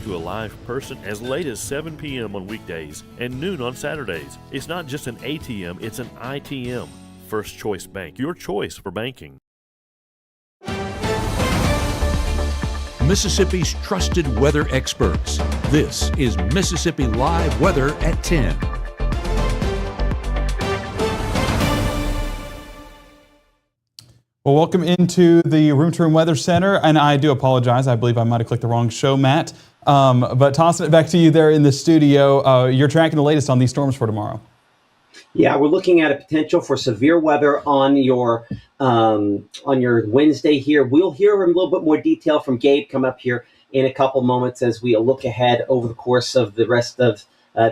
to a live person as late as 7 p.m. on weekdays and noon on Saturdays. It's not just an ATM, it's an ITM. First Choice Bank, your choice for banking. Mississippi's trusted weather experts. This is Mississippi Live Weather at 10. Well, welcome into the Room to Room Weather Center, and I do apologize. I believe I might have clicked the wrong show, Matt. But tossing it back to you there in the studio, you're tracking the latest on these storms for tomorrow. Yeah, we're looking at a potential for severe weather on your Wednesday here. We'll hear a little bit more detail from Gabe come up here in a couple moments as we look ahead over the course of the rest of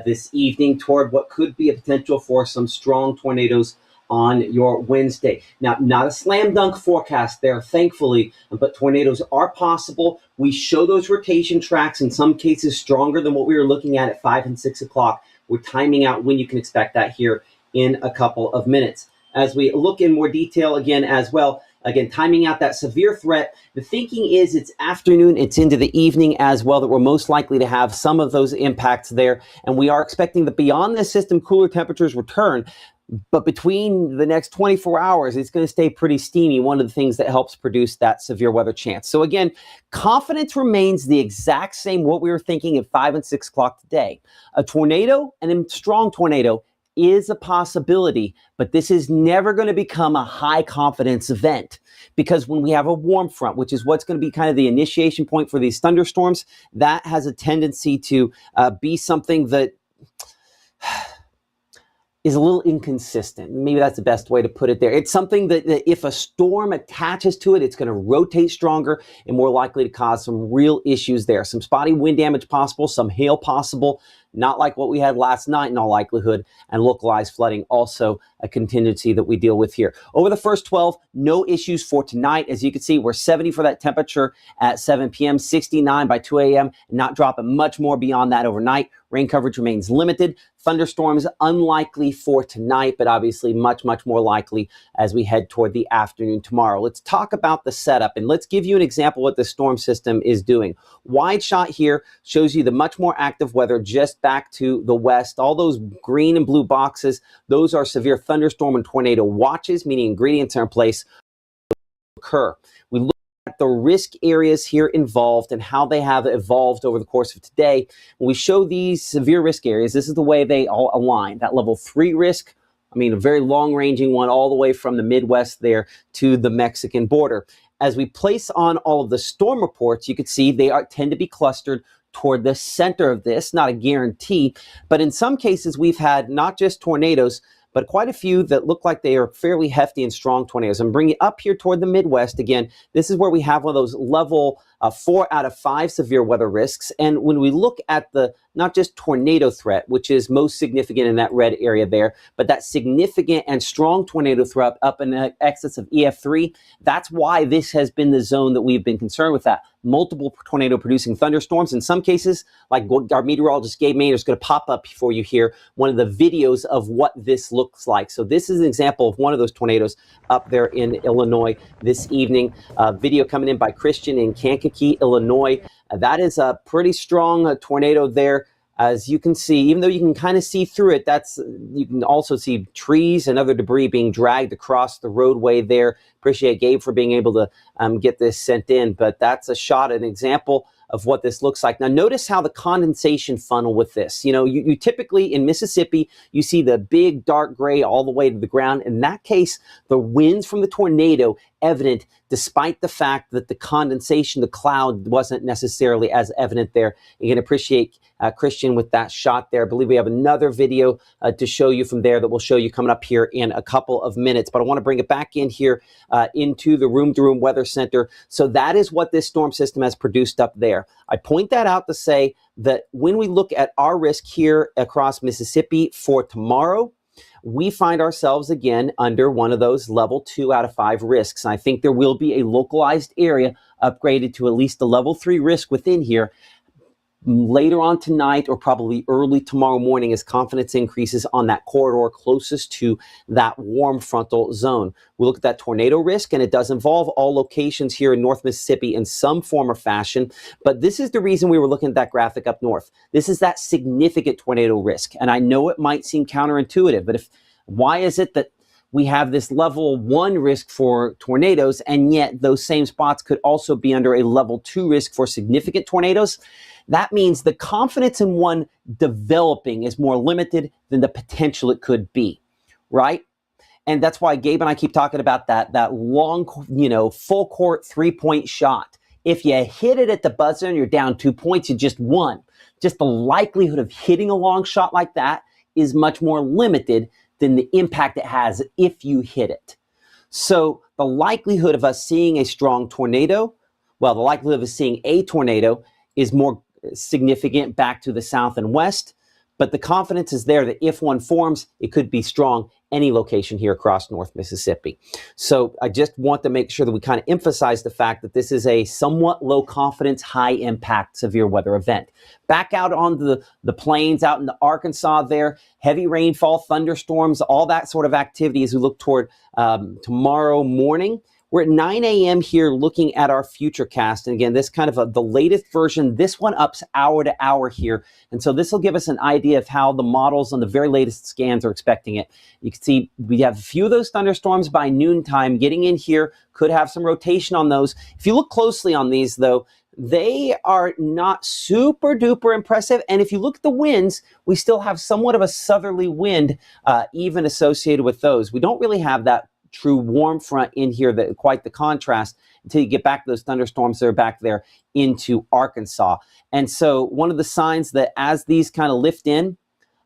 this evening toward what could be a potential for some strong tornadoes on your Wednesday. Now, not a slam dunk forecast there, thankfully, but tornadoes are possible. We show those rotation tracks, in some cases stronger than what we were looking at 5 and 6 o'clock. We're timing out when you can expect that here in a couple of minutes. As we look in more detail again as well, again, timing out that severe threat, the thinking is it's afternoon, it's into the evening as well that we're most likely to have some of those impacts there. And we are expecting that beyond this system, cooler temperatures return. But between the next 24 hours, it's going to stay pretty steamy, one of the things that helps produce that severe weather chance. So again, confidence remains the exact same what we were thinking at 5 and 6 o'clock today. A tornado, and a strong tornado, is a possibility, but this is never going to become a high confidence event, because when we have a warm front, which is what's going to be kind of the initiation point for these thunderstorms, that has a tendency to be something that is a little inconsistent. Maybe that's the best way to put it there. It's something that if a storm attaches to it, it's going to rotate stronger and more likely to cause some real issues there. Some spotty wind damage possible, some hail possible, not like what we had last night in all likelihood, and localized flooding also a contingency that we deal with here. Over the first 12, no issues for tonight. As you can see, we're 70 for that temperature at 7 p.m., 69 by 2 a.m., not dropping much more beyond that overnight. Rain coverage remains limited. Thunderstorms unlikely for tonight, but obviously much, much more likely as we head toward the afternoon tomorrow. Let's talk about the setup, and let's give you an example of what the storm system is doing. Wide shot here shows you the much more active weather just back to the west. All those green and blue boxes, those are severe thunderstorm and tornado watches, meaning ingredients are in place to occur. We look at the risk areas here involved and how they have evolved over the course of today. When we show these severe risk areas, this is the way they all align. That level 3 risk, I mean, a very long-ranging one all the way from the Midwest there to the Mexican border. As we place on all of the storm reports, you can see they tend to be clustered toward the center of this, not a guarantee, but in some cases we've had not just tornadoes, but quite a few that look like they are fairly hefty and strong tornadoes. I'm bringing it up here toward the Midwest. Again, this is where we have one of those level 4 out of 5 severe weather risks. And when we look at the not just tornado threat, which is most significant in that red area there, but that significant and strong tornado threat up in excess of EF3, that's why this has been the zone that we've been concerned with, that multiple tornado producing thunderstorms. In some cases, like what our meteorologist Gabe Maynard is going to pop up for you here, one of the videos of what this looks like. So this is an example of one of those tornadoes up there in Illinois this evening. Video coming in by Christian in Kankakee, Illinois. That is a pretty strong tornado there. As you can see, even though you can kind of see through it, you can also see trees and other debris being dragged across the roadway there. Appreciate Gabe for being able to get this sent in, but that's a shot, an example of what this looks like. Now, notice how the condensation funnel with this. You know, you typically in Mississippi, you see the big dark gray all the way to the ground. In that case, the winds from the tornado evident despite the fact that the condensation, the cloud wasn't necessarily as evident there. You can appreciate Christian with that shot there. I believe we have another video to show you from there that we'll show you coming up here in a couple of minutes. But I want to bring it back in here into the Room to Room Weather Center. So that is what this storm system has produced up there. I point that out to say that when we look at our risk here across Mississippi for tomorrow, we find ourselves again under one of those level 2 out of 5 risks. And I think there will be a localized area upgraded to at least a level 3 risk within here. later on tonight or probably early tomorrow morning as confidence increases on that corridor closest to that warm frontal zone. We look at that tornado risk, and it does involve all locations here in North Mississippi in some form or fashion. But this is the reason we were looking at that graphic up north. This is that significant tornado risk. And I know it might seem counterintuitive, but why is it that we have this level 1 risk for tornadoes, and yet those same spots could also be under a level 2 risk for significant tornadoes? That means the confidence in one developing is more limited than the potential it could be, right? And that's why Gabe and I keep talking about that long, full court 3-point shot. If you hit it at the buzzer and you're down 2 points, you just won. Just the likelihood of hitting a long shot like that is much more limited than the impact it has if you hit it. So the likelihood of us seeing a strong tornado, the likelihood of us seeing a tornado is more significant back to the south and west, but the confidence is there that if one forms, it could be strong any location here across North Mississippi. So I just want to make sure that we kind of emphasize the fact that this is a somewhat low confidence, high impact severe weather event. Back out on the plains, out in the Arkansas there, heavy rainfall, thunderstorms, all that sort of activity as we look toward tomorrow morning. We're at 9 a.m. here looking at our future cast. And again, this kind of the latest version, this one ups hour to hour here. And so this will give us an idea of how the models on the very latest scans are expecting it. You can see we have a few of those thunderstorms by noontime getting in here, could have some rotation on those. If you look closely on these though, they are not super duper impressive. And if you look at the winds, we still have somewhat of a southerly wind even associated with those. We don't really have that true warm front in here, that quite the contrast until you get back to those thunderstorms that are back there into Arkansas. And so one of the signs that as these kind of lift in,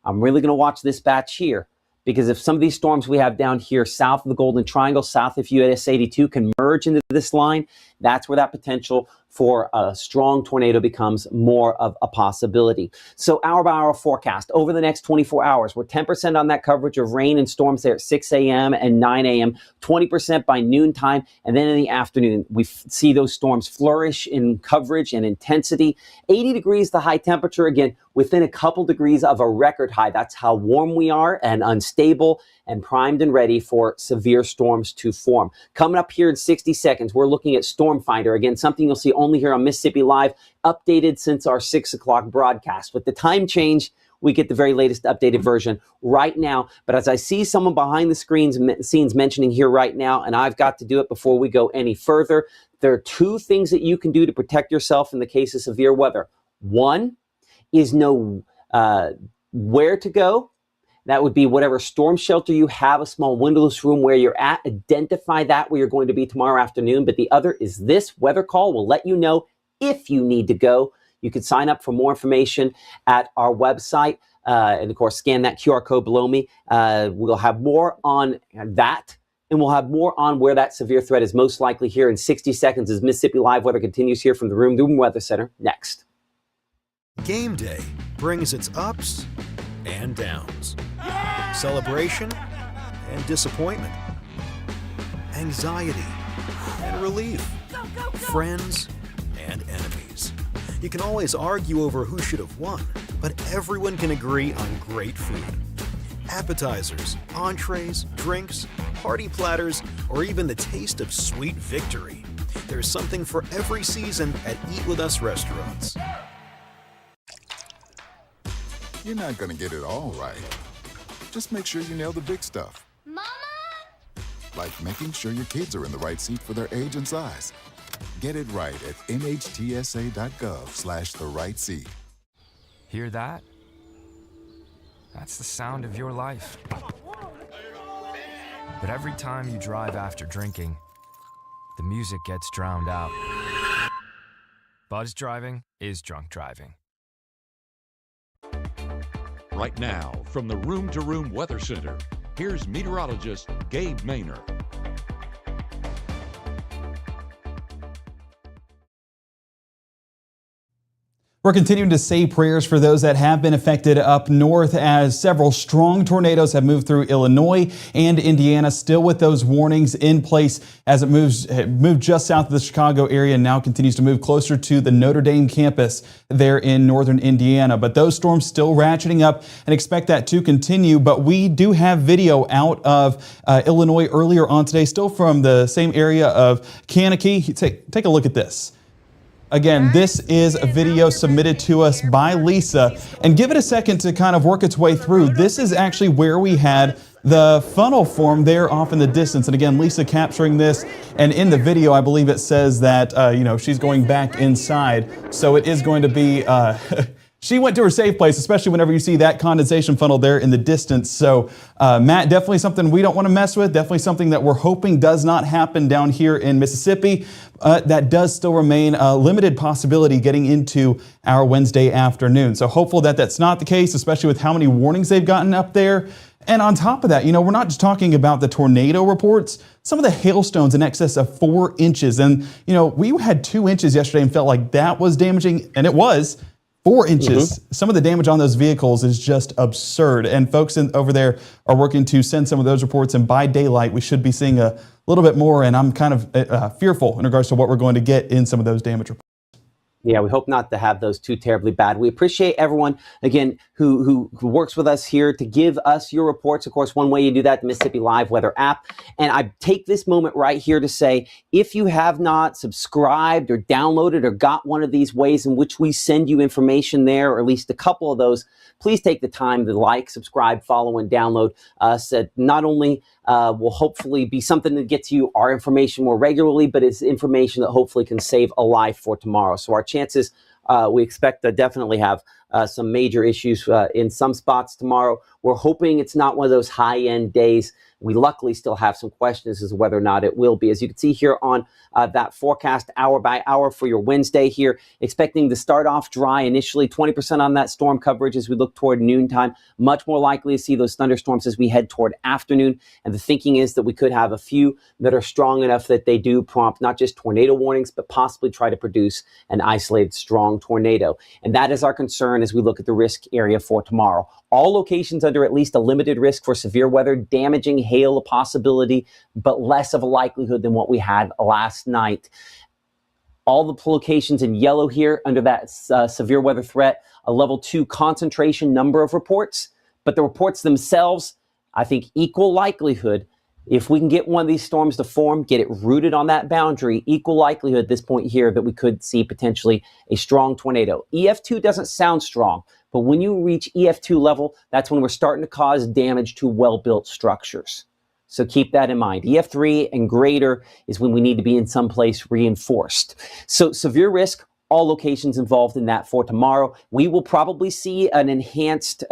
I'm really going to watch this batch here, because if some of these storms we have down here south of the Golden Triangle, south of US 82 can merge into this line, that's where that potential for a strong tornado becomes more of a possibility. So hour by hour forecast over the next 24 hours, we're 10% on that coverage of rain and storms there at 6 a.m. and 9 a.m., 20% by noontime, and then in the afternoon, we see those storms flourish in coverage and intensity. 80 degrees the high temperature, again, within a couple degrees of a record high. That's how warm we are and unstable and primed and ready for severe storms to form. Coming up here in 60 seconds, we're looking at Storm Finder. Again, something you'll see only here on Mississippi Live, updated since our 6 o'clock broadcast. With the time change, we get the very latest updated version right now. But as I see someone behind the scenes mentioning here right now, and I've got to do it before we go any further, there are 2 things that you can do to protect yourself in the case of severe weather. One is know where to go. That would be whatever storm shelter you have, a small windowless room where you're at. Identify that where you're going to be tomorrow afternoon. But the other is this weather call will let you know if you need to go. You can sign up for more information at our website. And of course, scan that QR code below me. We'll have more on that. And we'll have more on where that severe threat is most likely here in 60 seconds as Mississippi Live Weather continues here from the Room Weather Center next. Game day brings its ups and downs. Celebration and disappointment. Anxiety and relief. Friends and enemies. You can always argue over who should have won, but everyone can agree on great food. Appetizers, entrees, drinks, party platters, or even the taste of sweet victory. There's something for every season at Eat With Us restaurants. You're not gonna get it all right. Just make sure you nail the big stuff. Mama! Like making sure your kids are in the right seat for their age and size. Get it right at nhtsa.gov/the-right-seat. Hear that? That's the sound of your life. But every time you drive after drinking, the music gets drowned out. Buzz driving is drunk driving. Right now, from the Room to Room Weather Center, here's meteorologist Gabe Maynor. We're continuing to say prayers for those that have been affected up north as several strong tornadoes have moved through Illinois and Indiana, still with those warnings in place as it moved just south of the Chicago area and now continues to move closer to the Notre Dame campus there in northern Indiana. But those storms still ratcheting up and expect that to continue. But we do have video out of Illinois earlier on today, still from the same area of Kankakee. Take a look at this. Again, this is a video submitted to us by Lisa, and give it a second to kind of work its way through. This is actually where we had the funnel form there off in the distance. And again, Lisa capturing this, and in the video, I believe it says that, she's going back inside. So it is going to be, she went to her safe place, especially whenever you see that condensation funnel there in the distance. So, Matt, definitely something we don't want to mess with. Definitely something that we're hoping does not happen down here in Mississippi. That does still remain a limited possibility getting into our Wednesday afternoon. So hopeful that that's not the case, especially with how many warnings they've gotten up there. And on top of that, we're not just talking about the tornado reports, some of the hailstones in excess of 4 inches. And, we had 2 inches yesterday and felt like that was damaging, and it was. 4 inches. Some of the damage on those vehicles is just absurd. And folks over there are working to send some of those reports. And by daylight, we should be seeing a little bit more. And I'm kind of fearful in regards to what we're going to get in some of those damage reports. Yeah, we hope not to have those too terribly bad. We appreciate everyone, again, who works with us here to give us your reports. Of course, one way you do that, the Mississippi Live Weather app. And I take this moment right here to say, if you have not subscribed or downloaded or got one of these ways in which we send you information there, or at least a couple of those, please take the time to like, subscribe, follow, and download us. Not only will hopefully be something that gets you our information more regularly, but it's information that hopefully can save a life for tomorrow. So our chances, we expect to definitely have some major issues in some spots tomorrow. We're hoping it's not one of those high-end days. We luckily still have some questions as to whether or not it will be. As you can see here on that forecast hour by hour for your Wednesday here, expecting to start off dry initially, 20% on that storm coverage as we look toward noontime. Much more likely to see those thunderstorms as we head toward afternoon. And the thinking is that we could have a few that are strong enough that they do prompt not just tornado warnings, but possibly try to produce an isolated strong tornado. And that is our concern as we look at the risk area for tomorrow. All locations under at least a limited risk for severe weather, damaging hail a possibility, but less of a likelihood than what we had last night. All the locations in yellow here under that severe weather threat, a level 2 concentration number of reports, but the reports themselves, I think equal likelihood. If we can get one of these storms to form, get it rooted on that boundary, equal likelihood at this point here that we could see potentially a strong tornado. EF2 doesn't sound strong, but when you reach EF2 level, that's when we're starting to cause damage to well-built structures. So keep that in mind. EF3 and greater is when we need to be in some place reinforced. So severe risk, all locations involved in that for tomorrow. We will probably see an enhanced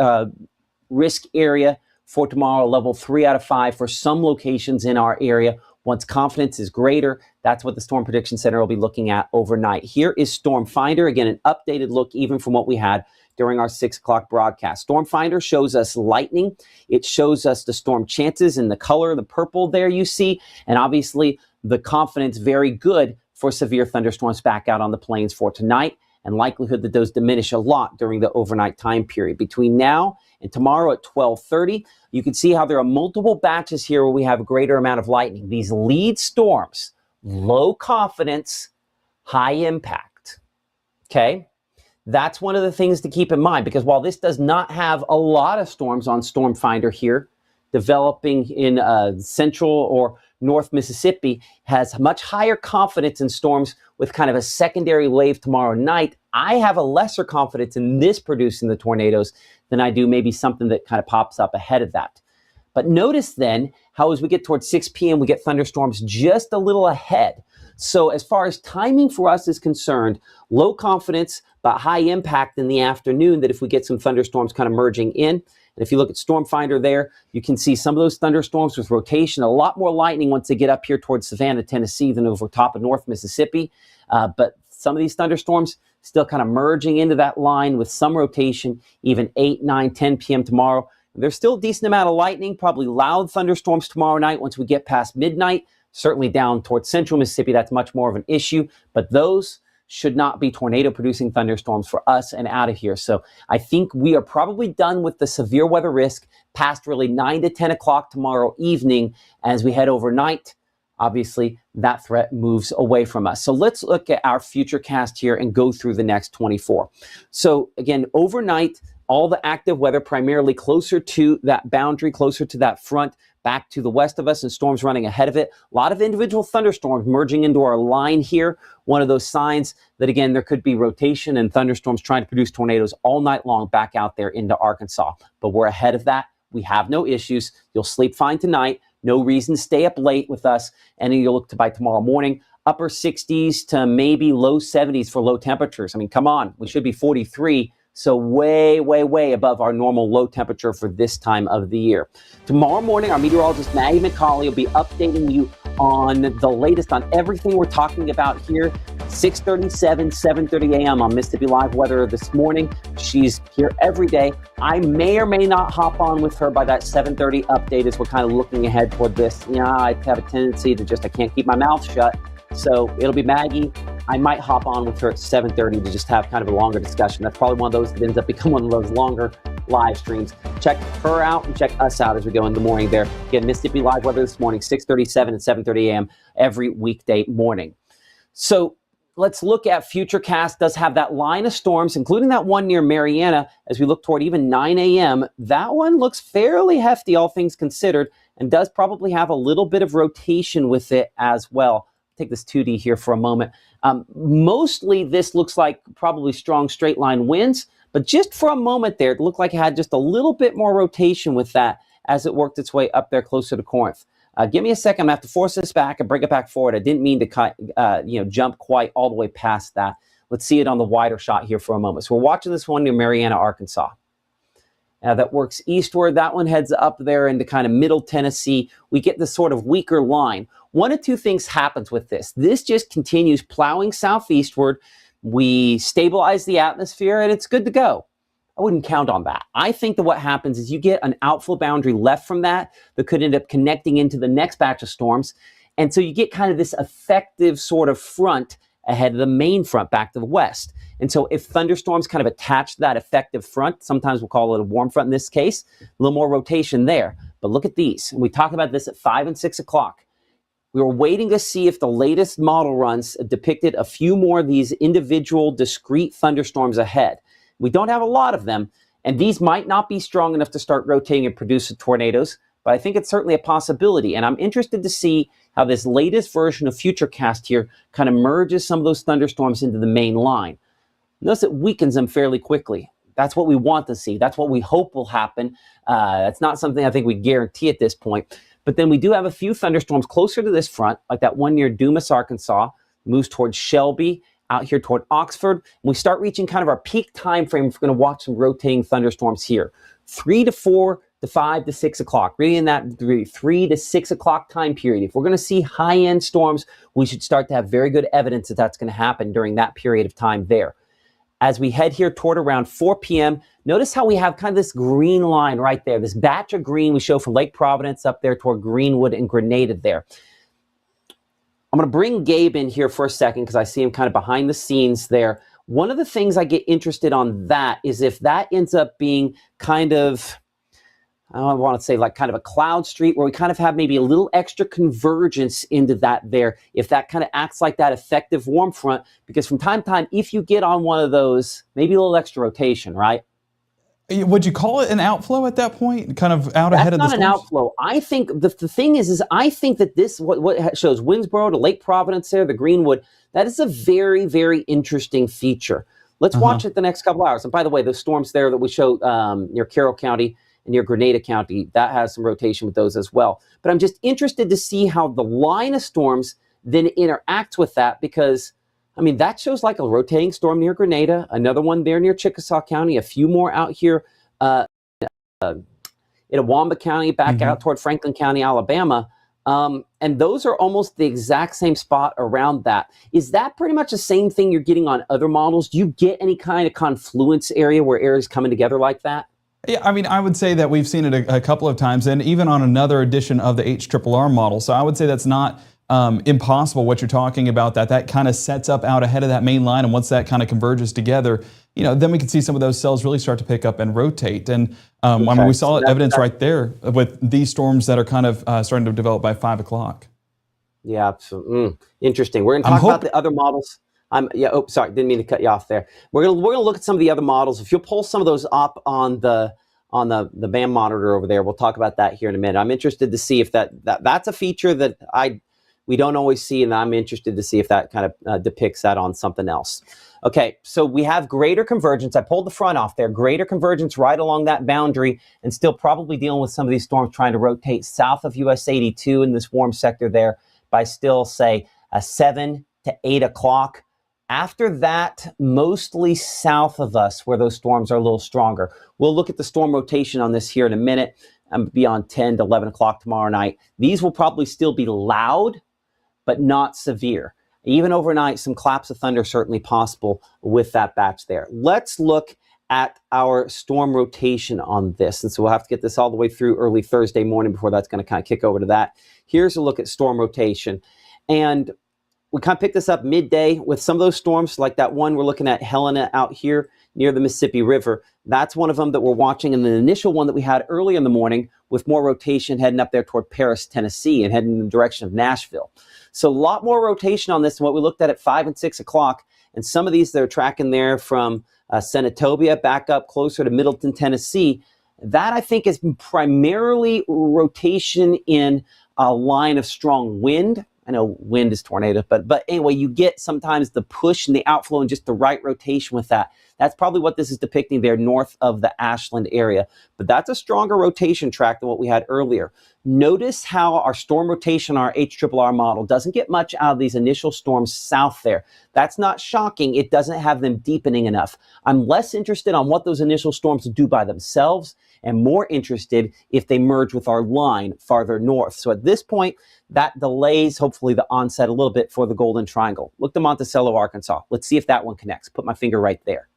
risk area for tomorrow, level 3 out of 5 for some locations in our area. Once confidence is greater, that's what the Storm Prediction Center will be looking at overnight. Here is Storm Finder. Again, an updated look even from what we had during our 6 o'clock broadcast. Storm Finder shows us lightning. It shows us the storm chances in the color, the purple there you see, and obviously the confidence very good for severe thunderstorms back out on the plains for tonight, and likelihood that those diminish a lot during the overnight time period. Between now and tomorrow at 12:30, you can see how there are multiple batches here where we have a greater amount of lightning. These lead storms, low confidence, high impact. Okay? That's one of the things to keep in mind, because while this does not have a lot of storms on Storm Finder here, developing in central or North Mississippi has much higher confidence in storms with kind of a secondary wave tomorrow night. I have a lesser confidence in this producing the tornadoes than I do maybe something that kind of pops up ahead of that. But notice then how as we get towards 6 p.m., we get thunderstorms just a little ahead. So as far as timing for us is concerned, low confidence, but high impact in the afternoon, that if we get some thunderstorms kind of merging in. And if you look at Storm Finder there, you can see some of those thunderstorms with rotation, a lot more lightning once they get up here towards Savannah, Tennessee than over top of North Mississippi. But some of these thunderstorms still kind of merging into that line with some rotation, even 8, 9, 10 p.m. tomorrow. There's still a decent amount of lightning, probably loud thunderstorms tomorrow night once we get past midnight. Certainly down towards central Mississippi, that's much more of an issue. But those should not be tornado producing thunderstorms for us and out of here. So I think we are probably done with the severe weather risk past really 9 to 10 o'clock tomorrow evening. As we head overnight, obviously that threat moves away from us. So let's look at our future cast here and go through the next 24. So again, overnight, all the active weather primarily closer to that boundary, closer to that front, back to the west of us, and storms running ahead of it. A lot of individual thunderstorms merging into our line here. One of those signs that, again, there could be rotation and thunderstorms trying to produce tornadoes all night long back out there into Arkansas. But we're ahead of that. We have no issues. You'll sleep fine tonight. No reason to stay up late with us. And then you'll look to by tomorrow morning, upper 60s to maybe low 70s for low temperatures. I mean, come on, we should be 43. So way, way, way above our normal low temperature for this time of the year. Tomorrow morning, our meteorologist, Maggie McCauley, will be updating you on the latest on everything we're talking about here. 6:37, 7:30 a.m. on Mississippi Live Weather this morning. She's here every day. I may or may not hop on with her by that 7:30 update as we're kind of looking ahead toward this. You know, I have a tendency to I can't keep my mouth shut. So it'll be Maggie. I might hop on with her at 7:30 to just have kind of a longer discussion. That's probably one of those that ends up becoming one of those longer live streams. Check her out and check us out as we go in the morning there. Again, Mississippi Live Weather this morning, 6:37 and 7:30 a.m. every weekday morning. So let's look at Futurecast. Does have that line of storms, including that one near Mariana, as we look toward even 9 a.m. That one looks fairly hefty, all things considered, and does probably have a little bit of rotation with it as well. Take this 2D here for a moment. Mostly this looks like probably strong straight line winds, but just for a moment there, it looked like it had just a little bit more rotation with that as it worked its way up there closer to Corinth. Give me a second. I'm going to have to force this back and bring it back forward. I didn't mean to jump quite all the way past that. Let's see it on the wider shot here for a moment. So we're watching this one near Mariana, Arkansas. That works eastward. That one heads up there into kind of middle Tennessee. We get this sort of weaker line. One of two things happens with this. This just continues plowing southeastward. We stabilize the atmosphere and it's good to go. I wouldn't count on that. I think that what happens is you get an outflow boundary left from that could end up connecting into the next batch of storms. And so you get kind of this effective sort of front ahead of the main front back to the west. And so if thunderstorms kind of attach to that effective front, sometimes we'll call it a warm front in this case, a little more rotation there. But look at these. And we talked about this at 5 and 6 o'clock. We were waiting to see if the latest model runs depicted a few more of these individual discrete thunderstorms ahead. We don't have a lot of them, and these might not be strong enough to start rotating and produce tornadoes, but I think it's certainly a possibility. And I'm interested to see how this latest version of Futurecast here kind of merges some of those thunderstorms into the main line. Notice it weakens them fairly quickly. That's what we want to see. That's what we hope will happen. That's not something I think we guarantee at this point. But then we do have a few thunderstorms closer to this front, like that one near Dumas, Arkansas, moves towards Shelby, out here toward Oxford. And we start reaching kind of our peak time frame if we're going to watch some rotating thunderstorms here. 3 to 4 to 5 to 6 o'clock, really in that 3 to 6 o'clock time period. If we're going to see high-end storms, we should start to have very good evidence that that's going to happen during that period of time there. As we head here toward around 4 p.m., notice how we have kind of this green line right there, this batch of green we show from Lake Providence up there toward Greenwood and Grenada there. I'm going to bring Gabe in here for a second because I see him kind of behind the scenes there. One of the things I get interested on that is if that ends up being kind of, I don't want to say like kind of a cloud street where we kind of have maybe a little extra convergence into that there, if that kind of acts like that effective warm front, because from time to time, if you get on one of those, maybe a little extra rotation, right? Would you call it an outflow at that point? Kind of out ahead of the storms? That's not an outflow. I think the thing is I think that this, what shows Winsboro to Lake Providence there, the Greenwood, that is a very, very interesting feature. Let's watch it the next couple hours. And by the way, the storms there that we show near Carroll County and near Grenada County, that has some rotation with those as well. But I'm just interested to see how the line of storms then interacts with that because, I mean, that shows like a rotating storm near Grenada, another one there near Chickasaw County, a few more out here in Itawamba County, back out toward Franklin County, Alabama. And those are almost the exact same spot around that. Is that pretty much the same thing you're getting on other models? Do you get any kind of confluence area where areas coming together like that? Yeah, I mean, I would say that we've seen it a couple of times, and even on another edition of the HRRR model. So I would say that's not impossible what you're talking about, that kind of sets up out ahead of that main line, and once that kind of converges together, then we can see some of those cells really start to pick up and rotate. And I mean, we saw evidence right there with these storms that are kind of starting to develop by 5 o'clock. Yeah, so, interesting. We're going to talk about the other models. Sorry, didn't mean to cut you off there. We're gonna look at some of the other models. If you'll pull some of those up on the BAM monitor over there, we'll talk about that here in a minute. I'm interested to see if that's a feature that we don't always see, and I'm interested to see if that kind of depicts that on something else. Okay, so we have greater convergence. I pulled the front off there. Greater convergence right along that boundary, and still probably dealing with some of these storms trying to rotate south of US 82 in this warm sector there by still, say, 7 to 8 o'clock. After that, mostly south of us where those storms are a little stronger. We'll look at the storm rotation on this here in a minute. I'm beyond 10 to 11 o'clock tomorrow night. These will probably still be loud, but not severe. Even overnight, some claps of thunder certainly possible with that batch there. Let's look at our storm rotation on this. And so we'll have to get this all the way through early Thursday morning before that's going to kind of kick over to that. Here's a look at storm rotation. And we kind of picked this up midday with some of those storms, like that one we're looking at, Helena, out here near the Mississippi River. That's one of them that we're watching. And the initial one that we had early in the morning with more rotation heading up there toward Paris, Tennessee, and heading in the direction of Nashville. So a lot more rotation on this than what we looked at 5 and 6 o'clock. And some of these that are tracking there from Senatobia back up closer to Middleton, Tennessee, that I think is primarily rotation in a line of strong wind. I know wind is tornado, but anyway, you get sometimes the push and the outflow and just the right rotation with that. That's probably what this is depicting there north of the Ashland area. But that's a stronger rotation track than what we had earlier. Notice how our storm rotation, our HRRR model, doesn't get much out of these initial storms south there. That's not shocking. It doesn't have them deepening enough. I'm less interested on what those initial storms will do by themselves and more interested if they merge with our line farther north. So at this point, that delays hopefully the onset a little bit for the Golden Triangle. Look to Monticello, Arkansas. Let's see if that one connects. Put my finger right there.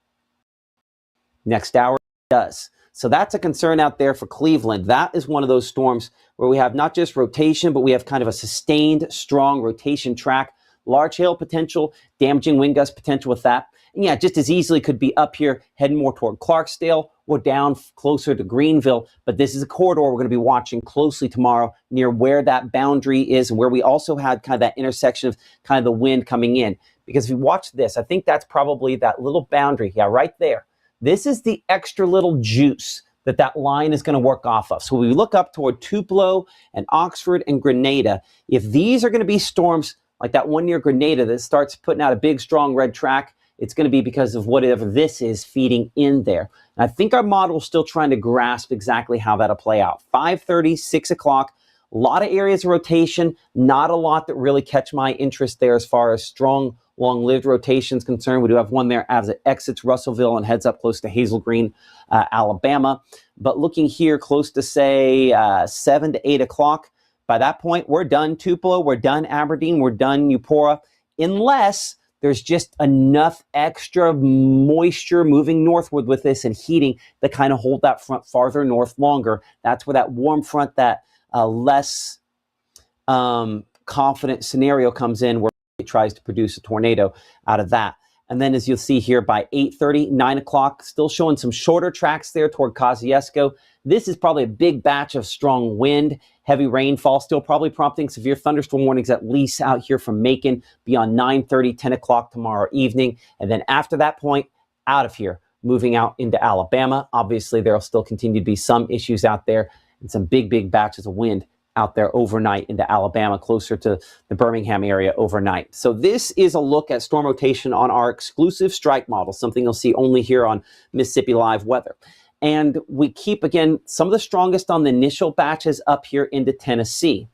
Next hour does. So that's a concern out there for Cleveland. That is one of those storms where we have not just rotation, but we have kind of a sustained, strong rotation track, large hail potential, damaging wind gust potential with that. And yeah, just as easily could be up here heading more toward Clarksdale or down closer to Greenville. But this is a corridor we're going to be watching closely tomorrow near where that boundary is and where we also had kind of that intersection of kind of the wind coming in. Because if you watch this, I think that's probably that little boundary. Yeah, right there. This is the extra little juice that line is going to work off of. So we look up toward Tupelo and Oxford and Grenada. If these are going to be storms like that one near Grenada that starts putting out a big, strong red track, it's going to be because of whatever this is feeding in there. And I think our model is still trying to grasp exactly how that'll play out. 5:30, 6 o'clock, a lot of areas of rotation, not a lot that really catch my interest there as far as strong, long-lived rotation is concerned. We do have one there as it exits Russellville and heads up close to Hazel Green, Alabama. But looking here close to, say, 7 to 8 o'clock, by that point, we're done Tupelo, we're done Aberdeen, we're done Eupora, unless there's just enough extra moisture moving northward with this and heating to kind of hold that front farther north longer. That's where that warm front, that less confident scenario comes in, where it tries to produce a tornado out of that. And then as you'll see here by 8:30, 9 o'clock, still showing some shorter tracks there toward Kosciuszko. This is probably a big batch of strong wind, heavy rainfall, still probably prompting severe thunderstorm warnings at least out here from Macon beyond 9:30, 10 o'clock tomorrow evening. And then after that point, out of here, moving out into Alabama. Obviously, there'll still continue to be some issues out there and some big, big batches of wind out there overnight into Alabama, closer to the Birmingham area overnight. So this is a look at storm rotation on our exclusive strike model, something you'll see only here on Mississippi Live Weather. And we keep, again, some of the strongest on the initial batches up here into Tennessee.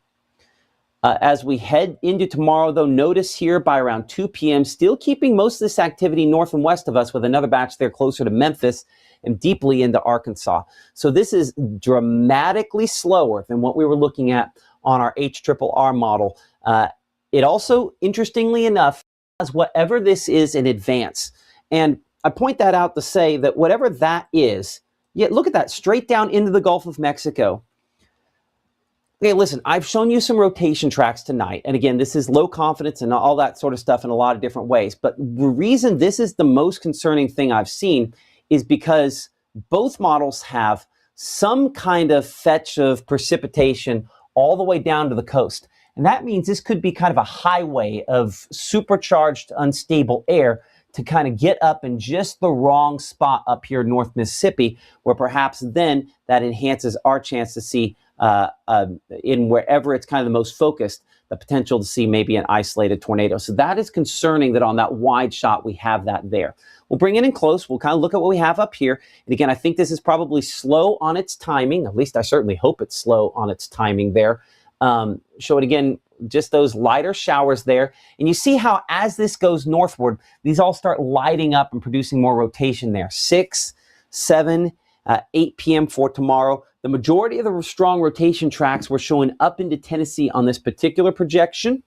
As we head into tomorrow, though, notice here by around 2 p.m., still keeping most of this activity north and west of us with another batch there closer to Memphis and deeply into Arkansas. So this is dramatically slower than what we were looking at on our HRRR model. It also, interestingly enough, has whatever this is in advance. And I point that out to say that whatever that is, yet look at that, straight down into the Gulf of Mexico. Okay, listen, I've shown you some rotation tracks tonight. And again, this is low confidence and all that sort of stuff in a lot of different ways. But the reason this is the most concerning thing I've seen is because both models have some kind of fetch of precipitation all the way down to the coast. And that means this could be kind of a highway of supercharged, unstable air to kind of get up in just the wrong spot up here in North Mississippi, where perhaps then that enhances our chance to see in wherever it's kind of the most focused, the potential to see maybe an isolated tornado. So that is concerning that on that wide shot, we have that there. We'll bring it in close. We'll kind of look at what we have up here. And again, I think this is probably slow on its timing. At least I certainly hope it's slow on its timing there. Show it again, just those lighter showers there. And you see how as this goes northward, these all start lighting up and producing more rotation there. 6, 7, 8 p.m. for tomorrow. The majority of the strong rotation tracks were showing up into Tennessee on this particular projection.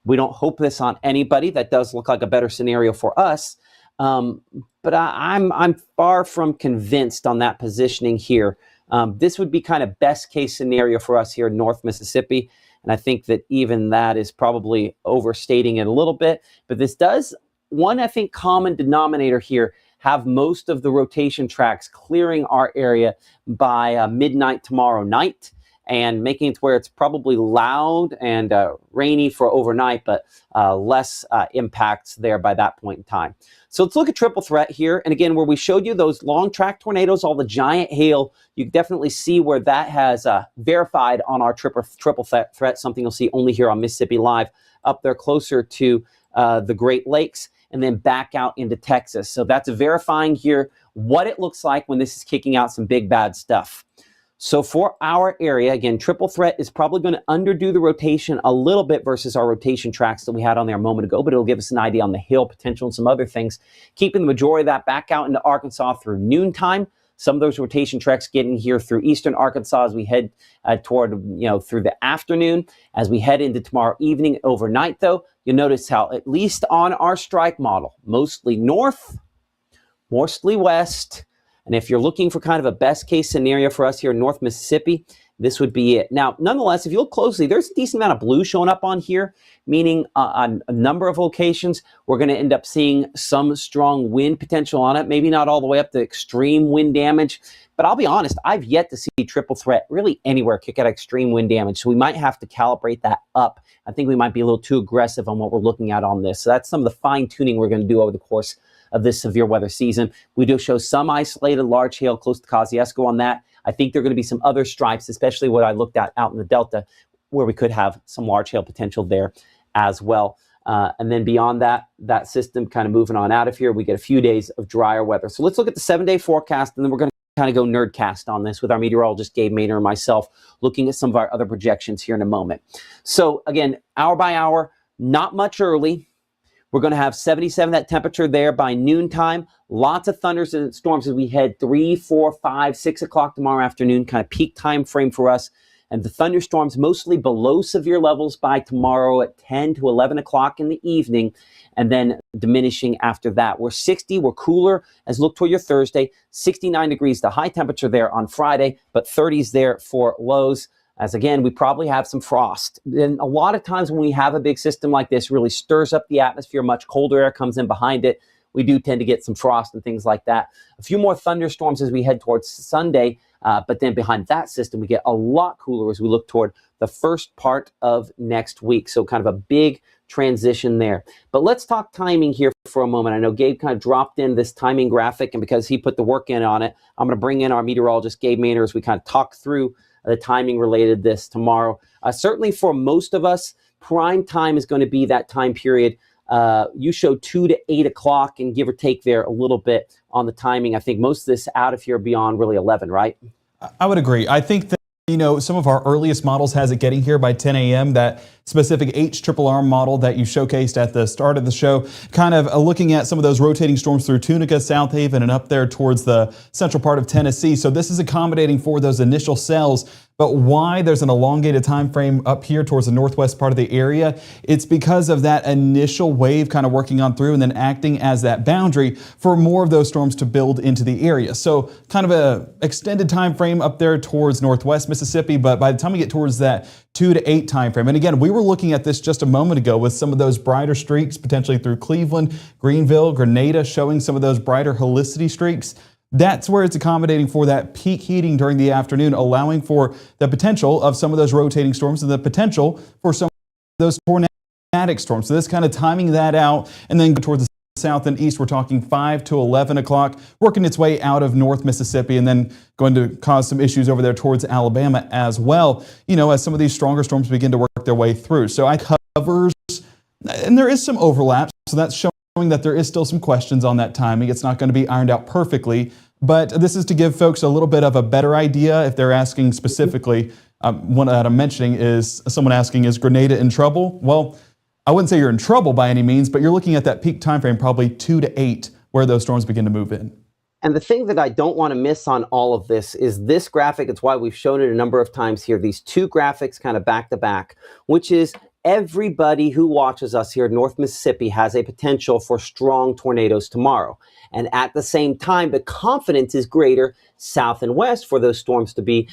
We don't hope this on anybody. That does look like a better scenario for us. But I'm far from convinced on that positioning here. This would be kind of best case scenario for us here in North Mississippi. And I think that even that is probably overstating it a little bit. But this does, one, I think, common denominator here, have most of the rotation tracks clearing our area by midnight tomorrow night and making it to where it's probably loud and rainy for overnight, but less impacts there by that point in time. So let's look at triple threat here. And again, where we showed you those long track tornadoes, all the giant hail, you can definitely see where that has verified on our triple threat, something you'll see only here on Mississippi Live, up there closer to the Great Lakes, and then back out into Texas. So that's verifying here what it looks like when this is kicking out some big bad stuff. So for our area, again, triple threat is probably going to underdo the rotation a little bit versus our rotation tracks that we had on there a moment ago, but it'll give us an idea on the hail potential and some other things, keeping the majority of that back out into Arkansas through noontime. Some of those rotation tracks getting here through eastern Arkansas as we head toward, through the afternoon. As we head into tomorrow evening, overnight, though, you'll notice how, at least on our strike model, mostly north, mostly west. And if you're looking for kind of a best case scenario for us here in North Mississippi, this would be it. Now, nonetheless, if you look closely, there's a decent amount of blue showing up on here, meaning on a number of locations, we're going to end up seeing some strong wind potential on it. Maybe not all the way up to extreme wind damage, but I'll be honest, I've yet to see triple threat really anywhere kick out extreme wind damage. So we might have to calibrate that up. I think we might be a little too aggressive on what we're looking at on this. So that's some of the fine tuning we're going to do over the course of this severe weather season. We do show some isolated large hail close to Kosciuszko on that. I think there are going to be some other stripes, especially what I looked at out in the Delta, where we could have some large hail potential there as well. And then beyond that, that system kind of moving on out of here, we get a few days of drier weather. So let's look at the 7-day forecast, and then we're going to kind of go nerdcast on this with our meteorologist, Gabe Maynor, and myself, looking at some of our other projections here in a moment. So again, hour by hour, not much early. We're going to have 77, that temperature there by noontime. Lots of thunders and storms as we head 3, 4, 5, 6 o'clock tomorrow afternoon, kind of peak time frame for us. And the thunderstorms mostly below severe levels by tomorrow at 10 to 11 o'clock in the evening, and then diminishing after that. We're 60, we're cooler as look toward your Thursday. 69 degrees, the high temperature there on Friday, but 30s there for lows. As again, we probably have some frost. And a lot of times when we have a big system like this, really stirs up the atmosphere, much colder air comes in behind it. We do tend to get some frost and things like that. A few more thunderstorms as we head towards Sunday, but then behind that system, we get a lot cooler as we look toward the first part of next week. So kind of a big transition there. But let's talk timing here for a moment. I know Gabe kind of dropped in this timing graphic, and because he put the work in on it, I'm going to bring in our meteorologist, Gabe Maynor, as we kind of talk through the timing related this tomorrow. Certainly for most of us, prime time is going to be that time period. You show 2 to 8 o'clock, and give or take there a little bit on the timing. I think most of this out of here beyond really 11, right? I would agree. I think that, some of our earliest models has it getting here by 10 a.m. That specific HRRR model that you showcased at the start of the show, kind of looking at some of those rotating storms through Tunica, South Haven, and up there towards the central part of Tennessee. So this is accommodating for those initial cells. But why there's an elongated time frame up here towards the northwest part of the area, it's because of that initial wave kind of working on through and then acting as that boundary for more of those storms to build into the area. So kind of a extended time frame up there towards northwest Mississippi. Mississippi, but by the time we get towards that 2 to 8 time frame, and again, we were looking at this just a moment ago with some of those brighter streaks potentially through Cleveland, Greenville, Grenada, showing some of those brighter helicity streaks. That's where it's accommodating for that peak heating during the afternoon, allowing for the potential of some of those rotating storms and the potential for some of those tornadic storms. So this kind of timing that out, and then towards the south and east, we're talking 5 to 11 o'clock, working its way out of North Mississippi and then going to cause some issues over there towards Alabama as well, as some of these stronger storms begin to work their way through. So I covers, and there is some overlap, so that's showing that there is still some questions on that timing. It's not going to be ironed out perfectly, but this is to give folks a little bit of a better idea if they're asking specifically. One that I'm mentioning is someone asking, is Grenada in trouble? Well, I wouldn't say you're in trouble by any means, but you're looking at that peak time frame, probably 2 to 8, where those storms begin to move in. And the thing that I don't want to miss on all of this is this graphic. It's why we've shown it a number of times here, these two graphics kind of back to back, which is everybody who watches us here in North Mississippi has a potential for strong tornadoes tomorrow. And at the same time, the confidence is greater south and west for those storms to be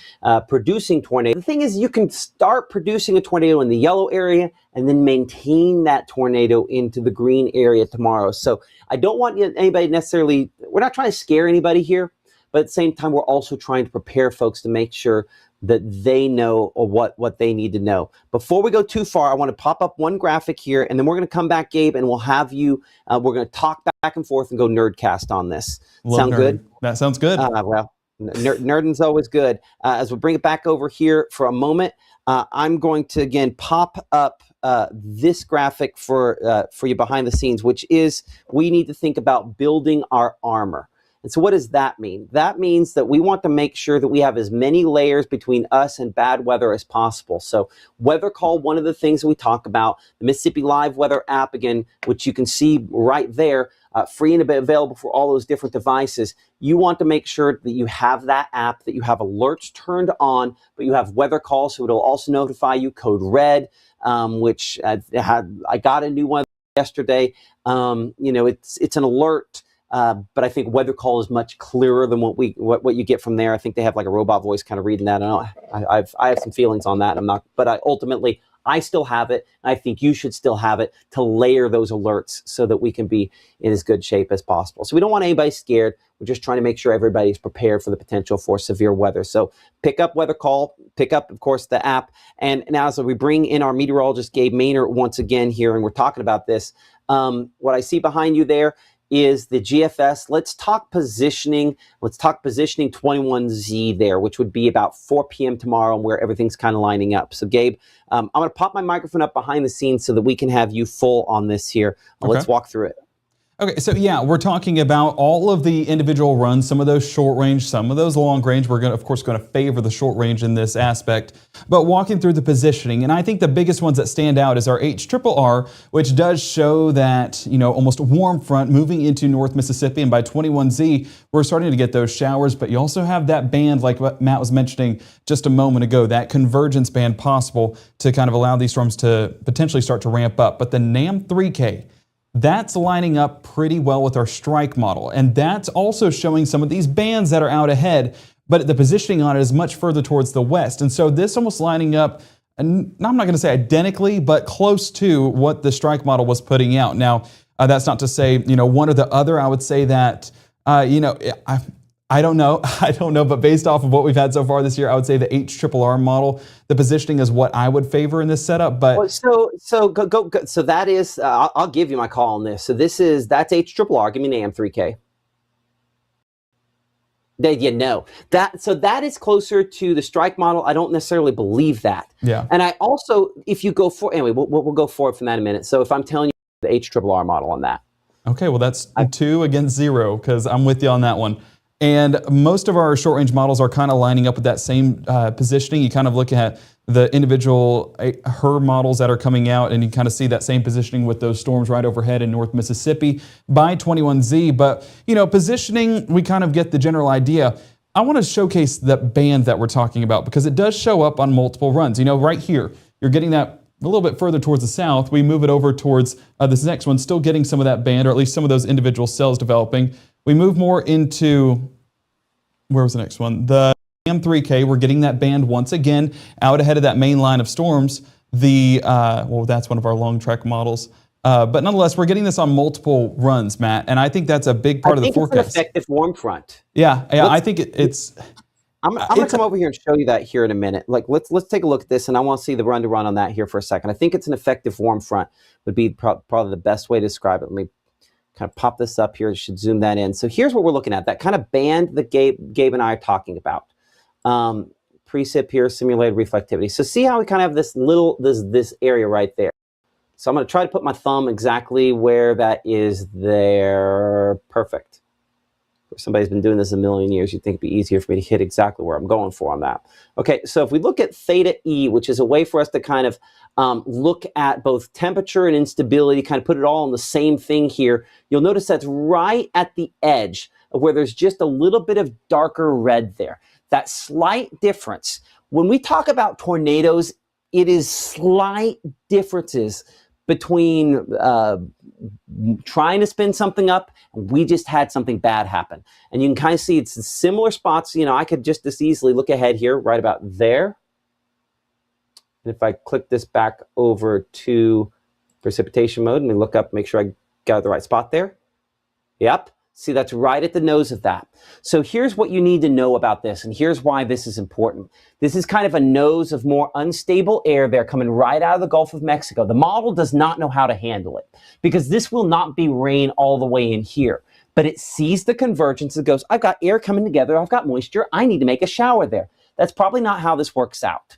producing tornadoes. The thing is, you can start producing a tornado in the yellow area and then maintain that tornado into the green area tomorrow. So I don't want anybody necessarily, we're not trying to scare anybody here, but at the same time, we're also trying to prepare folks to make sure that they know what they need to know. Before we go too far, I want to pop up one graphic here, and then we're going to come back, Gabe, and we'll have you, we're going to talk back and forth and go nerdcast on this. Sound good? That sounds good. Well, nerding's always good. As we bring it back over here for a moment, I'm going to, again, pop up this graphic for you behind the scenes, which is we need to think about building our armor. And so what does that mean? That means that we want to make sure that we have as many layers between us and bad weather as possible. So Weather Call, one of the things that we talk about, the Mississippi Live Weather app, again, which you can see right there, free and available for all those different devices. You want to make sure that you have that app, that you have alerts turned on, but you have Weather Call, so it'll also notify you, code red, which I got a new one yesterday. It's an alert. But I think Weather Call is much clearer than what you get from there. I think they have like a robot voice kind of reading that. I have some feelings on that. Ultimately I still have it. And I think you should still have it to layer those alerts so that we can be in as good shape as possible. So we don't want anybody scared. We're just trying to make sure everybody's prepared for the potential for severe weather. So pick up Weather Call, pick up, of course, the app. And now as we bring in our meteorologist, Gabe Maynard, once again here, and we're talking about this, what I see behind you there is the GFS. Let's talk positioning. Let's talk positioning 21Z there, which would be about 4 p.m. tomorrow, and where everything's kind of lining up. So Gabe, I'm going to pop my microphone up behind the scenes so that we can have you full on this here. Okay. Let's walk through it. Okay, so yeah, we're talking about all of the individual runs, some of those short range, some of those long range. We're of course, going to favor the short range in this aspect, but walking through the positioning, and I think the biggest ones that stand out is our HRRR, which does show that, almost warm front moving into North Mississippi, and by 21Z, we're starting to get those showers, but you also have that band, like what Matt was mentioning just a moment ago, that convergence band possible to kind of allow these storms to potentially start to ramp up. But the NAM 3K, that's lining up pretty well with our strike model. And that's also showing some of these bands that are out ahead, but the positioning on it is much further towards the west. And so this almost lining up, and I'm not going to say identically, but close to what the strike model was putting out. Now, that's not to say, one or the other. I would say that, I don't know. I don't know, but based off of what we've had so far this year, I would say the HRRR model, the positioning is what I would favor in this setup. But so that is, I'll give you my call on this. So that's HRRR. Give me an AM3K. That is closer to the strike model. I don't necessarily believe that. Yeah. And I also, if you go for, anyway, we'll go forward from that in a minute. So if I'm telling you the HRRR model on that. Okay, well that's 2 against 0, because I'm with you on that one. And most of our short-range models are kind of lining up with that same positioning. You kind of look at the individual HRRR models that are coming out, and you kind of see that same positioning with those storms right overhead in North Mississippi by 21Z. But, positioning, we kind of get the general idea. I want to showcase the band that we're talking about, because it does show up on multiple runs. Right here, you're getting that a little bit further towards the south. We move it over towards this next one, still getting some of that band, or at least some of those individual cells developing. We move more into, where was the next one? The M3K, we're getting that band once again out ahead of that main line of storms. Well, that's one of our long trek models. But nonetheless, we're getting this on multiple runs, Matt, and I think that's a big part of the forecast. I think it's an effective warm front. Yeah, I think it's. I'm going to come over here and show you that here in a minute. Like, let's take a look at this, and I want to see the run on that here for a second. I think it's an effective warm front would be probably the best way to describe it. Let me kind of pop this up here. I should zoom that in. So here's what we're looking at, that kind of band that Gabe and I are talking about. Precip here, simulated reflectivity. So see how we kind of have this area right there. So I'm going to try to put my thumb exactly where that is there. Perfect. If somebody's been doing this a million years, you'd think it'd be easier for me to hit exactly where I'm going for on that. Okay, so if we look at theta E, which is a way for us to kind of look at both temperature and instability, kind of put it all in the same thing here, you'll notice that's right at the edge of where there's just a little bit of darker red there. That slight difference. When we talk about tornadoes, it is slight differences between trying to spin something up, and we just had something bad happen. And you can kind of see it's similar spots. You know, I could just as easily look ahead here, right about there. And if I click this back over to precipitation mode, and we look up, make sure I got the right spot there. Yep. See, that's right at the nose of that. So here's what you need to know about this, and here's why this is important. This is kind of a nose of more unstable air there coming right out of the Gulf of Mexico. The model does not know how to handle it because this will not be rain all the way in here, but it sees the convergence. It goes, I've got air coming together. I've got moisture. I need to make a shower there. That's probably not how this works out.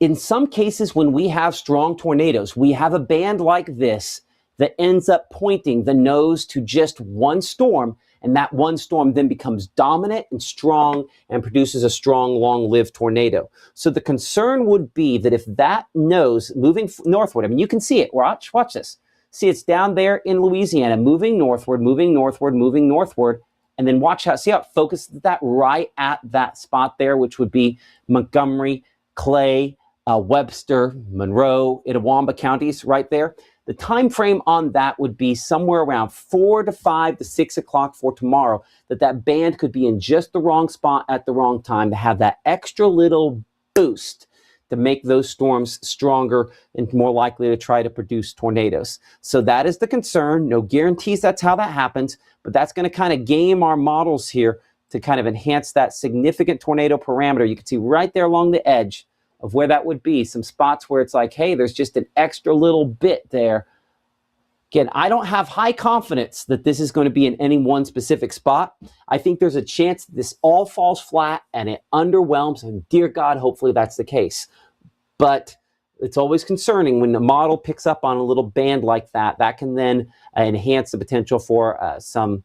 In some cases, when we have strong tornadoes, we have a band like this that ends up pointing the nose to just one storm, and that one storm then becomes dominant and strong and produces a strong, long-lived tornado. So the concern would be that if that nose moving northward, I mean, you can see it. Watch this. See, it's down there in Louisiana, moving northward, moving northward, moving northward, and then watch how, see how it focuses that right at that spot there, which would be Montgomery, Clay, Webster, Monroe, Itawamba counties right there. The time frame on that would be somewhere around 4 to 5 to 6 o'clock for tomorrow, that band could be in just the wrong spot at the wrong time to have that extra little boost to make those storms stronger and more likely to try to produce tornadoes. So that is the concern. No guarantees that's how that happens, but that's going to kind of game our models here to kind of enhance that significant tornado parameter. You can see right there along the edge of where that would be, some spots where it's like, hey, there's just an extra little bit there. Again, I don't have high confidence that this is going to be in any one specific spot. I think there's a chance that this all falls flat and it underwhelms, and dear God, hopefully that's the case. But it's always concerning when the model picks up on a little band like that. That can then enhance the potential for some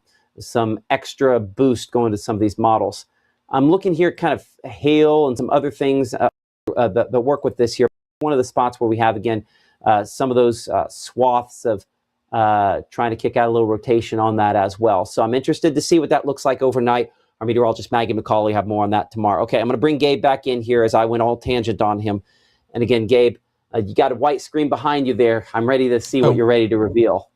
extra boost going to some of these models. I'm looking here at kind of hail and some other things that work with this here. One of the spots where we have, again, some of those swaths of trying to kick out a little rotation on that as well. So I'm interested to see what that looks like overnight. Our meteorologist Maggie McCauley have more on that tomorrow. Okay, I'm going to bring Gabe back in here as I went all tangent on him. And again, Gabe, you got a white screen behind you there. I'm ready to see what you're ready to reveal.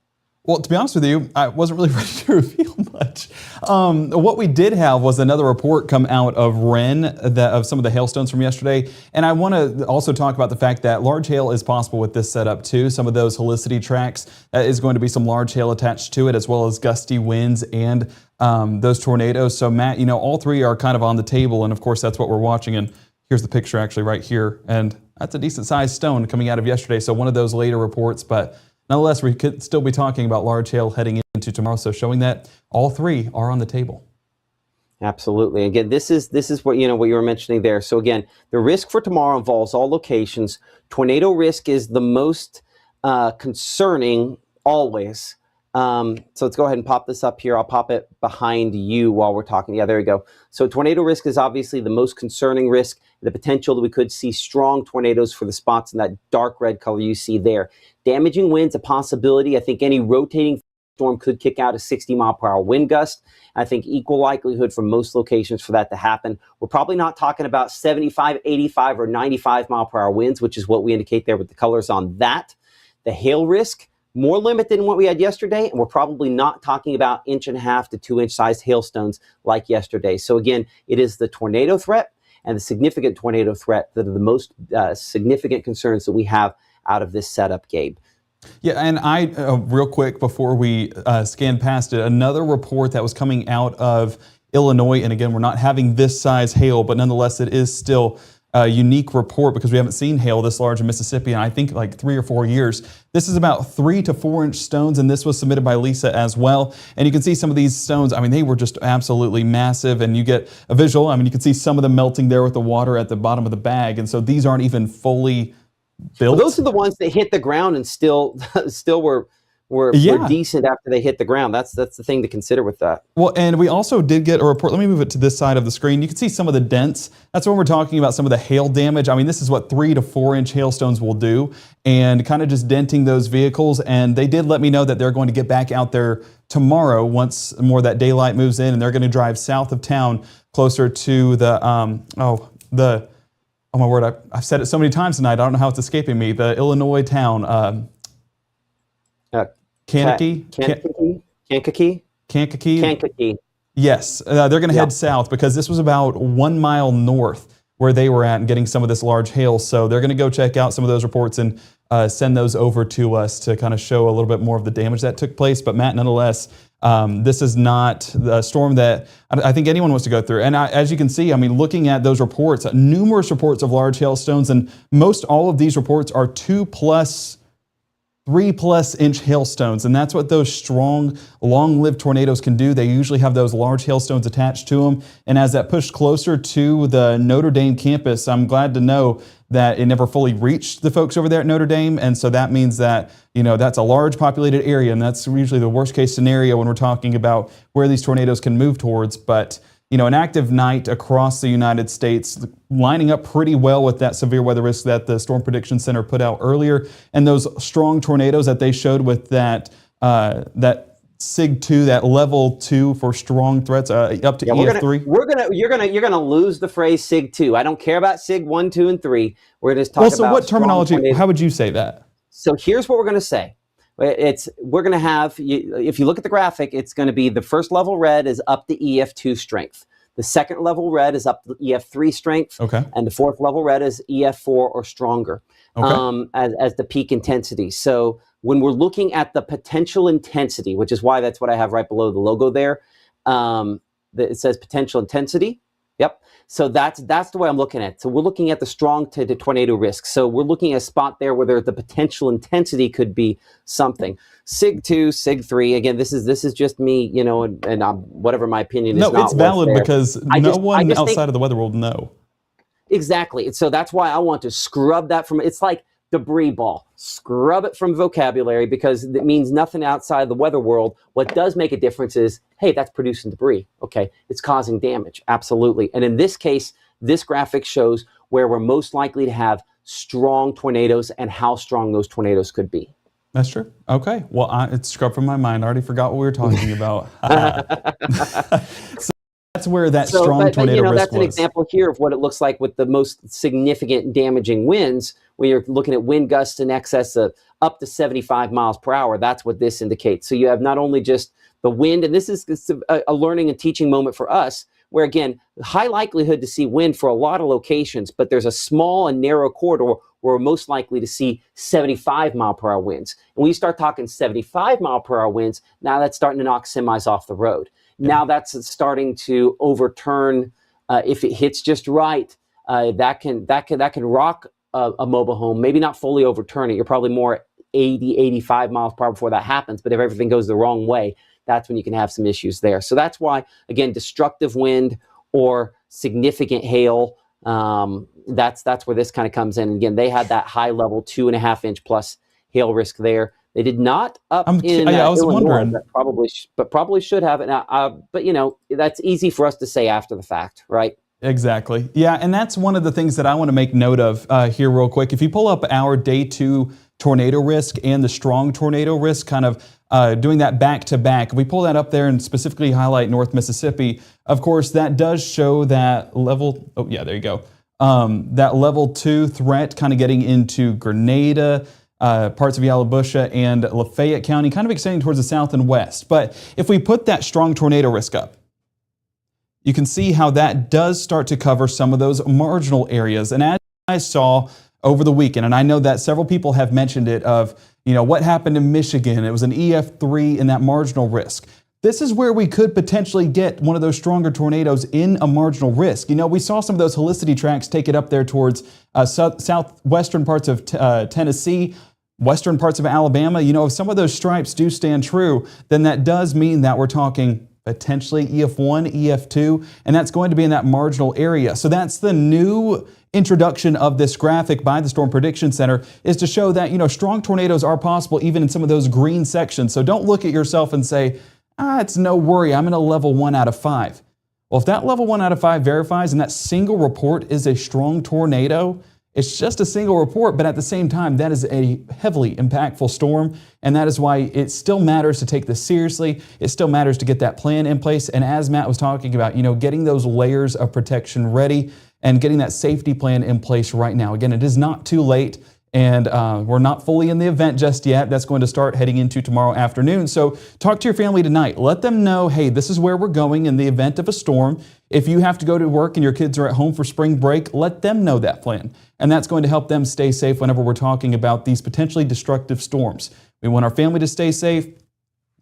Well, to be honest with you, I wasn't really ready to reveal much. What we did have was another report come out of Wren of some of the hailstones from yesterday. And I want to also talk about the fact that large hail is possible with this setup too. Some of those helicity tracks is going to be some large hail attached to it, as well as gusty winds and those tornadoes. So Matt, you know, all three are kind of on the table. And of course, that's what we're watching. And here's the picture actually right here. And that's a decent sized stone coming out of yesterday. So one of those later reports, but nonetheless, we could still be talking about large hail heading into tomorrow, so showing that all three are on the table. Absolutely. Again, this is what you were mentioning there. So again, the risk for tomorrow involves all locations. Tornado risk is the most concerning always. So let's go ahead and pop this up here. I'll pop it behind you while we're talking. Yeah, there we go. So tornado risk is obviously the most concerning risk. The potential that we could see strong tornadoes for the spots in that dark red color you see there. Damaging winds, a possibility. I think any rotating storm could kick out a 60-mile-per-hour wind gust. I think equal likelihood for most locations for that to happen. We're probably not talking about 75, 85, or 95-mile-per-hour winds, which is what we indicate there with the colors on that. The hail risk, more limited than what we had yesterday, and we're probably not talking about 1.5 to 2 inch sized hailstones like yesterday. So again, it is the tornado threat and the significant tornado threat that are the most significant concerns that we have out of this setup, Gabe. Yeah, and I, real quick before we scan past it, another report that was coming out of Illinois, and again, we're not having this size hail, but nonetheless, it is still a unique report because we haven't seen hail this large in Mississippi in I think like 3 or 4 years. This is about 3 to 4 inch stones, and this was submitted by Lisa as well. And you can see some of these stones, I mean, they were just absolutely massive, and you get a visual. I mean, you can see some of them melting there with the water at the bottom of the bag, and so these aren't even fully built. Well, those are the ones that hit the ground and still were decent after they hit the ground. That's the thing to consider with that. Well, and we also did get a report. Let me move it to this side of the screen. You can see some of the dents. That's when we're talking about some of the hail damage. I mean, this is what 3 to 4 inch hailstones will do, and kind of just denting those vehicles. And they did let me know that they're going to get back out there tomorrow once more of that daylight moves in, and they're going to drive south of town closer to the oh my word, I've said it so many times tonight, I don't know how it's escaping me. The Illinois town, Kankakee? Kankakee. Yes, they're going to head south because this was about 1 mile north where they were at and getting some of this large hail. So they're going to go check out some of those reports and send those over to us to kind of show a little bit more of the damage that took place. But Matt, nonetheless, this is not the storm that I think anyone wants to go through. And as you can see, I mean, looking at those reports, numerous reports of large hailstones, and most all of these reports are 2+, 3+ inch hailstones, and that's what those strong, long-lived tornadoes can do. They usually have those large hailstones attached to them, and as that pushed closer to the Notre Dame campus, I'm glad to know that it never fully reached the folks over there at Notre Dame, and so that means that, you know, that's a large populated area, and that's usually the worst case scenario when we're talking about where these tornadoes can move towards. But you know, an active night across the United States, lining up pretty well with that severe weather risk that the Storm Prediction Center put out earlier, and those strong tornadoes that they showed with that SIG 2, that level 2 for strong threats, up to EF3. You're gonna lose the phrase SIG 2. I don't care about SIG 1, 2, and 3. We're just talking about. Well, so what terminology? How would you say that? So here's what we're gonna say. We're going to have, if you look at the graphic, it's going to be the first level red is up to EF2 strength. The second level red is up to EF3 strength. Okay. And the fourth level red is EF4 or stronger, as the peak intensity. So when we're looking at the potential intensity, which is why that's what I have right below the logo there, it says potential intensity. Yep. So that's the way I'm looking at it. So we're looking at the strong to the tornado risk. So we're looking at a spot there where the potential intensity could be something. SIG 2, SIG 3. Again, this is just me, you know, and whatever my opinion is. No, not it's valid there. because no one outside of the weather will know. Exactly. So that's why I want to scrub that from. It's like debris ball. Scrub it from vocabulary because it means nothing outside the weather world. What does make a difference is, hey, that's producing debris. Okay, it's causing damage. Absolutely. And in this case, this graphic shows where we're most likely to have strong tornadoes and how strong those tornadoes could be. That's true. Okay. Well, it's scrubbed from my mind. I already forgot what we were talking about. So that's where that strong tornado risk that's an example here of what it looks like with the most significant damaging winds. When you're looking at wind gusts in excess of up to 75 miles per hour, that's what this indicates. So you have not only just the wind, and this is a learning and teaching moment for us, where again, high likelihood to see wind for a lot of locations, but there's a small and narrow corridor where we're most likely to see 75 mile per hour winds. And when you start talking 75 mile per hour winds, now that's starting to knock semis off the road. Now that's starting to overturn, if it hits just right, that can rock a mobile home, maybe not fully overturn it. You're probably more 80, 85 miles per hour before that happens. But if everything goes the wrong way, that's when you can have some issues there. So that's why, again, destructive wind or significant hail, that's where this kind of comes in. And again, they had that high level 2.5 inch plus hail risk there. They did not up in I was Illinois, wondering. but probably should have it. But you know, that's easy for us to say after the fact, right? Exactly. Yeah, and that's one of the things that I want to make note of here real quick. If you pull up our day 2 tornado risk and the strong tornado risk, kind of doing that back to back, if we pull that up there and specifically highlight North Mississippi, of course, that does show that level. Oh, yeah, there you go. That level 2 threat kind of getting into Grenada, parts of Yalobusha and Lafayette County, kind of extending towards the south and west. But if we put that strong tornado risk up, you can see how that does start to cover some of those marginal areas. And as I saw over the weekend, and I know that several people have mentioned it, of what happened in Michigan. It was an EF3 in that marginal risk. This is where we could potentially get one of those stronger tornadoes in a marginal risk. We saw some of those helicity tracks take it up there towards southwestern parts of Tennessee, western parts of Alabama. If some of those stripes do stand true, then that does mean that we're talking potentially EF1, EF2, and that's going to be in that marginal area. So that's the new introduction of this graphic by the Storm Prediction Center, is to show that, strong tornadoes are possible even in some of those green sections. So don't look at yourself and say, it's no worry, I'm in a level 1 out of 5. Well, if that level 1 out of 5 verifies and that single report is a strong tornado, it's just a single report, but at the same time, that is a heavily impactful storm, and that is why it still matters to take this seriously. It still matters to get that plan in place, and as Matt was talking about, getting those layers of protection ready and getting that safety plan in place right now. Again, it is not too late, and we're not fully in the event just yet. That's going to start heading into tomorrow afternoon. So talk to your family tonight. Let them know, hey, this is where we're going in the event of a storm. If you have to go to work and your kids are at home for spring break, let them know that plan. And that's going to help them stay safe whenever we're talking about these potentially destructive storms. We want our family to stay safe.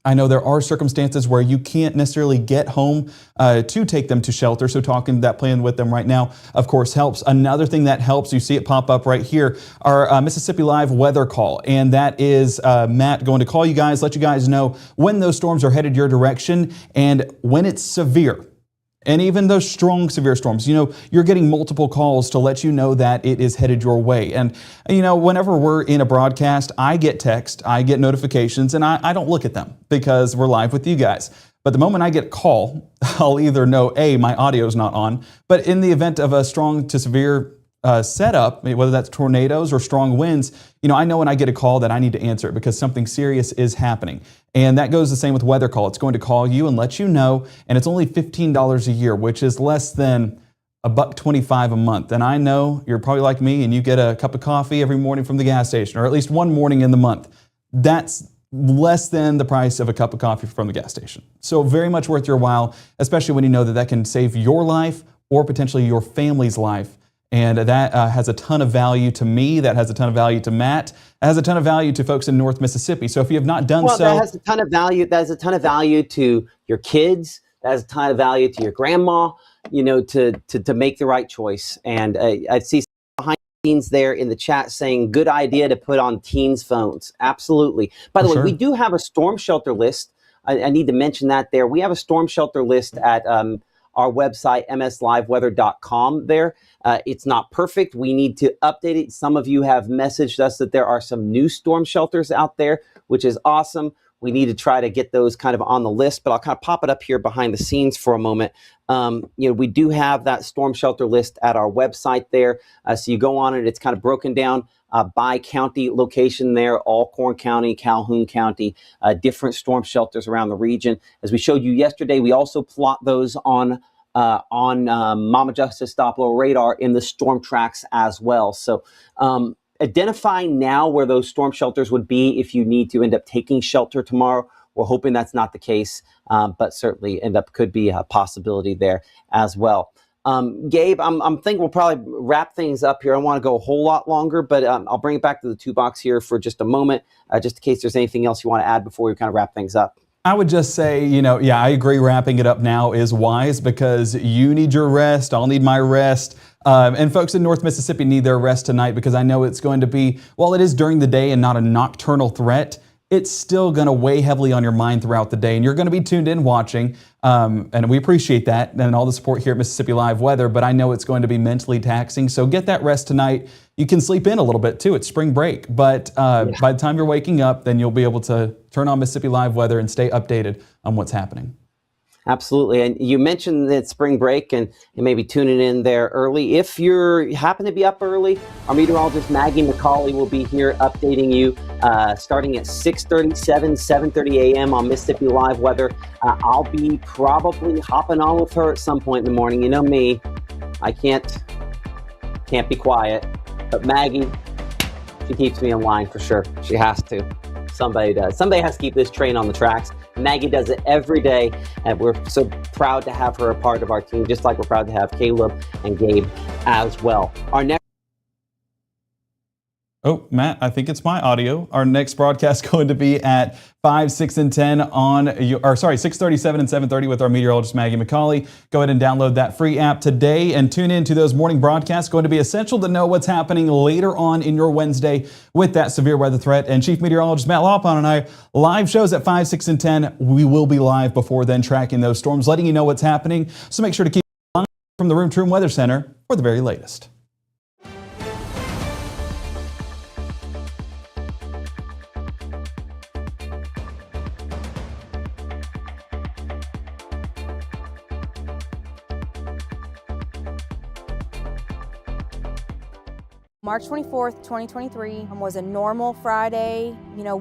I know there are circumstances where you can't necessarily get home to take them to shelter, so talking that plan with them right now, of course, helps. Another thing that helps, you see it pop up right here, our Mississippi Live weather call, and that is Matt going to call you guys, let you guys know when those storms are headed your direction and when it's severe. And even those strong, severe storms, you're getting multiple calls to let you know that it is headed your way. And, whenever we're in a broadcast, I get text, I get notifications, and I don't look at them because we're live with you guys. But the moment I get a call, I'll either know, A, my audio's not on, but in the event of a strong to severe setup, whether that's tornadoes or strong winds, I know when I get a call that I need to answer it because something serious is happening. And that goes the same with weather call. It's going to call you and let you know, and it's only $15 a year, which is less than $1.25 a month. And I know you're probably like me and you get a cup of coffee every morning from the gas station, or at least one morning in the month. That's less than the price of a cup of coffee from the gas station. So very much worth your while, especially when you know that that can save your life or potentially your family's life. And that has a ton of value to me. That has a ton of value to Matt. It has a ton of value to folks in North Mississippi. So if you have not done so, that has a ton of value. That has a ton of value to your kids. That has a ton of value to your grandma. To make the right choice. And I see behind the scenes there in the chat saying, "Good idea to put on teens' phones." Absolutely. By the way, we do have a storm shelter list. I need to mention that there. We have a storm shelter list at our website, msliveweather.com there. It's not perfect. We need to update it. Some of you have messaged us that there are some new storm shelters out there, which is awesome. We need to try to get those kind of on the list, but I'll kind of pop it up here behind the scenes for a moment. We do have that storm shelter list at our website there. So you go on it, it's kind of broken down by county location there, Alcorn County, Calhoun County, different storm shelters around the region. As we showed you yesterday, we also plot those on Mama Justice Doppler radar in the storm tracks as well. So identifying now where those storm shelters would be if you need to end up taking shelter tomorrow. We're hoping that's not the case, but certainly could be a possibility there as well. Gabe, I'm thinking we'll probably wrap things up here. I don't want to go a whole lot longer, but I'll bring it back to the 2-box here for just a moment, just in case there's anything else you want to add before we kind of wrap things up. I would just say, I agree wrapping it up now is wise because you need your rest. I'll need my rest. And folks in North Mississippi need their rest tonight because I know it's going to be, while it is during the day and not a nocturnal threat, it's still going to weigh heavily on your mind throughout the day. And you're going to be tuned in watching. And we appreciate that and all the support here at Mississippi Live Weather. But I know it's going to be mentally taxing. So get that rest tonight. You can sleep in a little bit too. It's spring break. But by the time you're waking up, then you'll be able to turn on Mississippi Live Weather and stay updated on what's happening. Absolutely. And you mentioned that spring break and maybe tuning in there early. If you happen to be up early, our meteorologist Maggie McCauley will be here updating you starting at 7:30 a.m. on Mississippi Live Weather. I'll be probably hopping on with her at some point in the morning. You know me, I can't be quiet. But Maggie, She keeps me in line for sure. She has to. Somebody does. Somebody has to keep this train on the tracks. Maggie does it every day, and we're so proud to have her a part of our team, just like we're proud to have Caleb and Gabe as well. Our next Oh, Matt, I think it's my audio. Our next broadcast going to be at 5, 6, and 10 on, 6:37 and 7:30 with our meteorologist Maggie McCauley. Go ahead and download that free app today and tune in to those morning broadcasts. Going to be essential to know what's happening later on in your Wednesday with that severe weather threat. And Chief Meteorologist Matt Lawpon and I, live shows at 5, 6, and 10. We will be live before then tracking those storms, letting you know what's happening. So make sure to keep from the Room to Room Weather Center for the very latest. March 24th, 2023 was a normal Friday. We knew